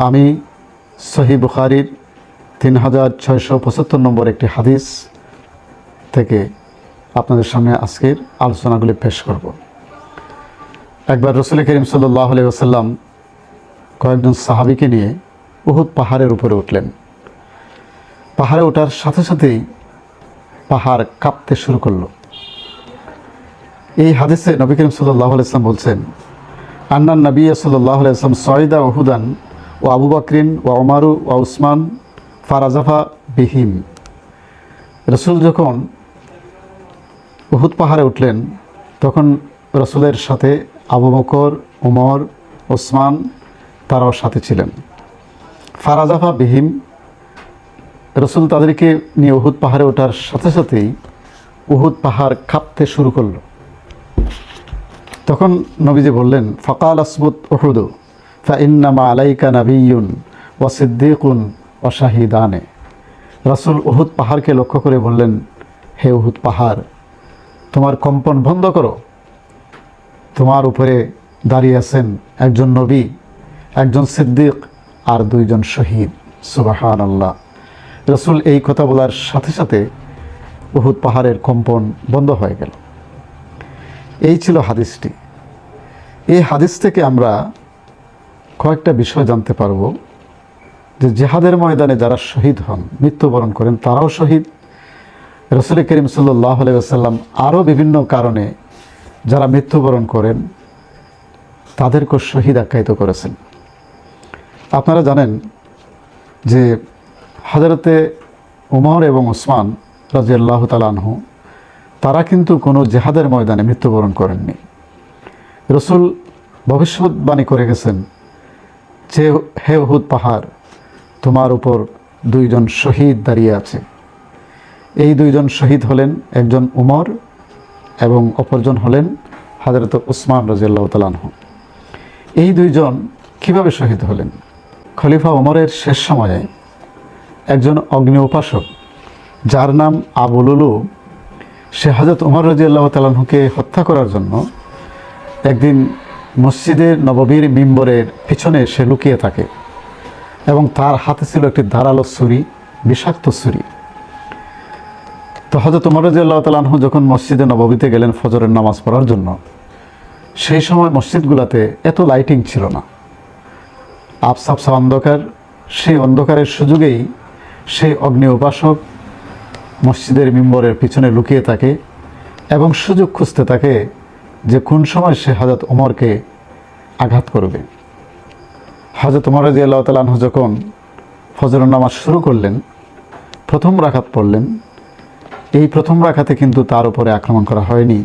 আমি সহিহ বুখারীর 3675 নম্বর একটি হাদিস থেকে আপনাদের সামনে আজকের আলোচনাগুলি পেশ করব। একবার রাসূল করিম সাল্লাল্লাহু আলাইহি ওয়াসাল্লাম কয়েকজন সাহাবীকে নিয়ে উহুদ পাহাড়ের উপরে উঠলেন। পাহাড়ে ওঠার সাথে সাথেই পাহাড় কাঁপতে শুরু করলো। এই হাদিসে নবী করিম সাল্লাল্লাহু আলাইহি ওয়াসাল্লাম বলছেন, আন্নান নবী সাল্লাল্লাহু আলাইহি ওয়াসাল্লাম সয়দা উহুদান ও আবু বকরিন ও ওমর ও উসমান ফারাজাফা বিহিম। রাসূল যখন উহুদ পাহাড়ে উঠলেন তখন রাসূলের সাথে আবু বকর, ওমর, ওসমান তারাও সাথে ছিলেন। ফারাজাফা বিহিম, রাসূল তাদেরকে নিয়ে উহুদ পাহাড়ে ওঠার সাথে সাথেই উহুদ পাহাড় কাঁপতে শুরু করলো। তখন নবীজি বললেন, ফাকাল আসবুত উহুদু ফাইন্নামা আলাইকা নাবিয়্যুন ওয়া সিদ্দীকুন ওয়া শাহিদানে। রাসূল উহুদ পাহাড়কে লক্ষ্য করে বললেন, হে উহুদ পাহাড়, তোমার কম্পন বন্ধ করো। তোমার উপরে দাঁড়িয়ে আছেন একজন নবী, একজন সিদ্দিক আর দুইজন শহীদ। সুবহানাল্লাহ। রাসূল এই কথা বলার সাথে সাথে উহুদ পাহাড়ের কম্পন বন্ধ হয়ে গেল। এই ছিল হাদিসটি। এই হাদিস থেকে আমরা কয়েকটা বিষয় জানতে পারব যে জিহাদের ময়দানে যারা শহীদ হন, মৃত্যুবরণ করেন, তারাও শহীদ। রাসূল করিম সাল্লাল্লাহু আলাইহি ওয়াসাল্লাম আরও বিভিন্ন কারণে যারা মৃত্যুবরণ করেন তাদেরকে শহীদ আখ্যায়িত করেছেন। আপনারা জানেন যে হযরতে ওমর এবং ওসমান রাদিয়াল্লাহু তাআলা আনহু তারা কিন্তু কোনো জিহাদের ময়দানে মৃত্যুবরণ করেননি। রাসূল ভবিষ্যৎবাণী করে গেছেন যে, হে উহুদ পাহাড়, তোমার উপর দুইজন শহীদ দাঁড়িয়ে আছে। এই দুইজন শহীদ হলেন একজন উমর এবং অপরজন হলেন হযরত উসমান রাদিয়াল্লাহু তাআলা আনহু। এই দুইজন কিভাবে শহীদ হলেন? খলিফা ওমরের শেষ সময়ে একজন অগ্নি উপাসক যার নাম আবু লুলু, সে হযরত উমর রাদিয়াল্লাহু তাআলা আনহুকে হত্যা করার জন্য একদিন মসজিদে নববীর মিম্বরের পিছনে সে লুকিয়ে থাকে এবং তার হাতে ছিল একটি ধারালো ছুরি, বিষাক্ত ছুরি। তো হযরত উমর রাদিয়াল্লাহু তাআলা আনহু যখন মসজিদে নববীতে গেলেন ফজরের নামাজ পড়ার জন্য, সেই সময় মসজিদগুলোতে এত লাইটিং ছিল না, আবছা অন্ধকার। সেই অন্ধকারের সুযোগেই সেই অগ্নি উপাসক মসজিদের মিম্বরের পিছনে লুকিয়ে থাকে এবং সুযোগ খুঁজতে থাকে যে কোন সময় সে হযরত ওমরকে আঘাত করবে। হযরত ওমর রাদিয়াল্লাহু তাআলা আনহু যখন ফজরের নামাজ শুরু করলেন, প্রথম রাকাত পড়লেন। এই প্রথম রাকাতে কিন্তু তার উপরে আক্রমণ করা হয়নি।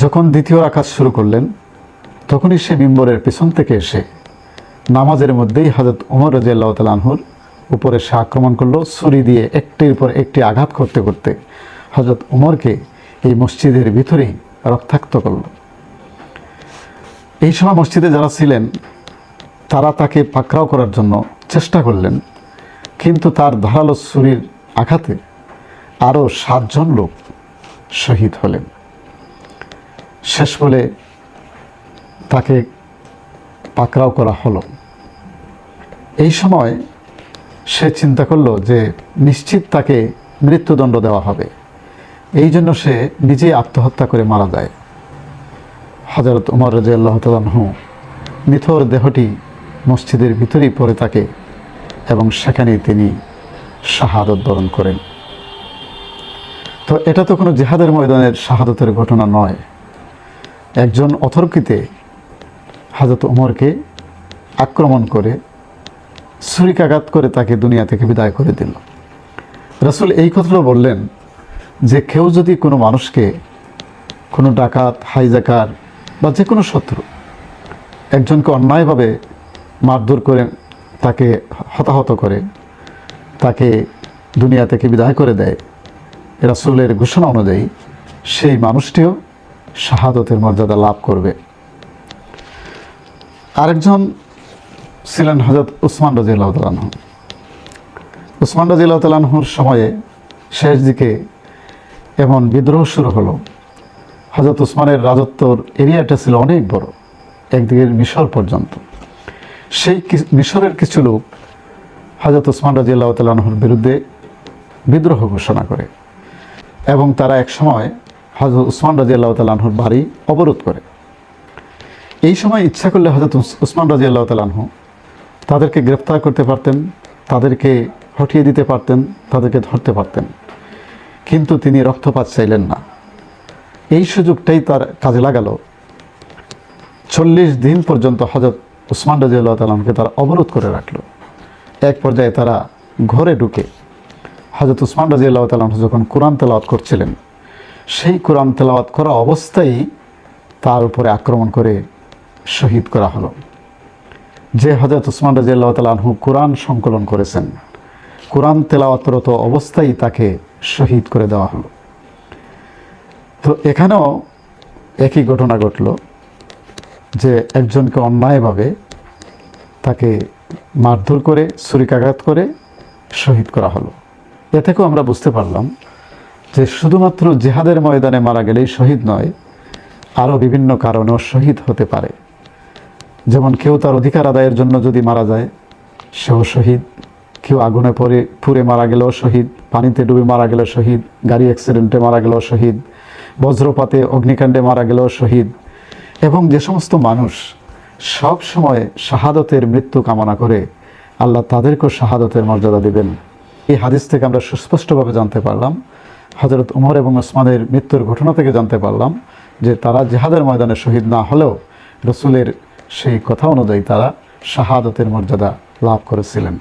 যখন দ্বিতীয় রাকাত শুরু করলেন তখনই সে মিম্বরের পিছন থেকে এসে নামাজের মধ্যেই হযরত ওমর রাদিয়াল্লাহু তাআলা আনহুর উপরে সে আক্রমণ করলো। ছুরি দিয়ে একটির পর একটি আঘাত করতে করতে হযরত ওমরকে এই মসজিদের ভিতরেই রক্তাক্ত করল। এই সময় মসজিদে যারা ছিলেন তারা তাকে পাকড়াও করার জন্য চেষ্টা করলেন, কিন্তু তার ধারালো ছুরির আঘাতে আরও 7 জন লোক শহীদ হলেন। শেষ বলে তাকে পাকড়াও করা হলো। এই সময় সে চিন্তা করলো যে নিশ্চিত তাকে মৃত্যুদণ্ড দেওয়া হবে। এই জন্য সে নিজেই আত্মহত্যা করে মারা যায়। হযরত ওমর রাদিয়াল্লাহু তাআলা আনহু নিথর দেহটি মসজিদের ভিতরেই পড়ে থাকে এবং সেখানেই তিনি শাহাদত বরণ করেন। তো এটা তো কোনো জিহাদের ময়দানের শাহাদতের ঘটনা নয়। একজন অতর্কিতে হযরত ওমরকে আক্রমণ করে ছুরিকাঘাত করে তাকে দুনিয়া থেকে বিদায় করে দিল। রাসূল এই কথাটা বললেন যে কেউ যদি কোনো মানুষকে, কোনো ডাকাত, হাইজাকার বা যে কোনো শত্রু একজনকে অন্যায়ভাবে মারধর করে তাকে হতাহত করে, তাকে দুনিয়া থেকে বিদায় করে দেয়, রাসূলের ঘোষণা অনুযায়ী সেই মানুষটিও শাহাদতের মর্যাদা লাভ করবে। আরেকজন ছিলেন হযরত উসমান রাদিয়াল্লাহু তাআলা আনহু। উসমান রাদিয়াল্লাহু তাআলা আনহুর সময়ে শেষ দিকে এমন বিদ্রোহ শুরু হলো। হযরত উসমানের রাজত্বর এরিয়াটা ছিল অনেক বড়, একদিকে মিশর পর্যন্ত। সেই মিশরের কিছু লোক হযরত ওসমান রাদিয়াল্লাহু তাআলা আনহুর বিরুদ্ধে বিদ্রোহ ঘোষণা করে এবং তারা এক সময় হযরত ওসমান রাদিয়াল্লাহু তাআলা আনহুর বাড়ি অবরোধ করে। এই সময় ইচ্ছা করলে হযরত ওসমান রাদিয়াল্লাহু তাআলা আনহু তাদেরকে গ্রেফতার করতে পারতেন, তাদেরকে হটিয়ে দিতে পারতেন, তাদেরকে ধরতে পারতেন, কিন্তু তিনি রক্তপাত চাইলেন না। এই সুযোগটাই তার কাজে লাগালো। 40 দিন পর্যন্ত হযরত ওসমান রাদিয়াল্লাহু তাআলা আনহুকে তারা অবরোধ করে রাখলো। এক পর্যায়ে তারা ঘরে ঢুকে হযরত ওসমান রাদিয়াল্লাহু তাআলা আনহু যখন কোরআন তেলাওয়াত করছিলেন, সেই কোরআন তেলাওয়াত করা অবস্থায় তার উপরে আক্রমণ করে শহীদ করা হলো। যে হযরত ওসমান রাদিয়াল্লাহু তাআলা আনহু কোরআন সংকলন করেছেন, কোরআন তেলাওয়াতরত অবস্থায় তাকে শহীদ করে দেওয়া হলো। তো এখানেও একই ঘটনা ঘটল যে একজনকে অন্যায়ভাবে তাকে মারধর করে ছুরিকাঘাত করে শহীদ করা হলো। এ থেকেও আমরা বুঝতে পারলাম যে শুধুমাত্র জিহাদের ময়দানে মারা গেলেই শহীদ নয়, আরও বিভিন্ন কারণেও শহীদ হতে পারে। যেমন কেউ তার অধিকার আদায়ের জন্য যদি মারা যায় সেও শহীদ, কেউ আগুনে পুড়ে মারা গেলেও শহীদ, পানিতে ডুবে মারা গেলেও শহীদ, গাড়ি অ্যাক্সিডেন্টে মারা গেলেও শহীদ, বজ্রপাতে অগ্নিকাণ্ডে মারা গেলেও শহীদ। এবং যে সমস্ত মানুষ সব সময় শাহাদতের মৃত্যু কামনা করে, আল্লাহ তাদেরকেও শাহাদতের মর্যাদা দেবেন। এই হাদিস থেকে আমরা সুস্পষ্টভাবে জানতে পারলাম, হযরত ওমর এবং ওসমানের মৃত্যুর ঘটনা থেকে জানতে পারলাম যে তারা জিহাদের ময়দানে শহীদ না হলেও রাসূলের সেই কথা অনুযায়ী তারা শাহাদতের মর্যাদা লাভ করেছিলেন।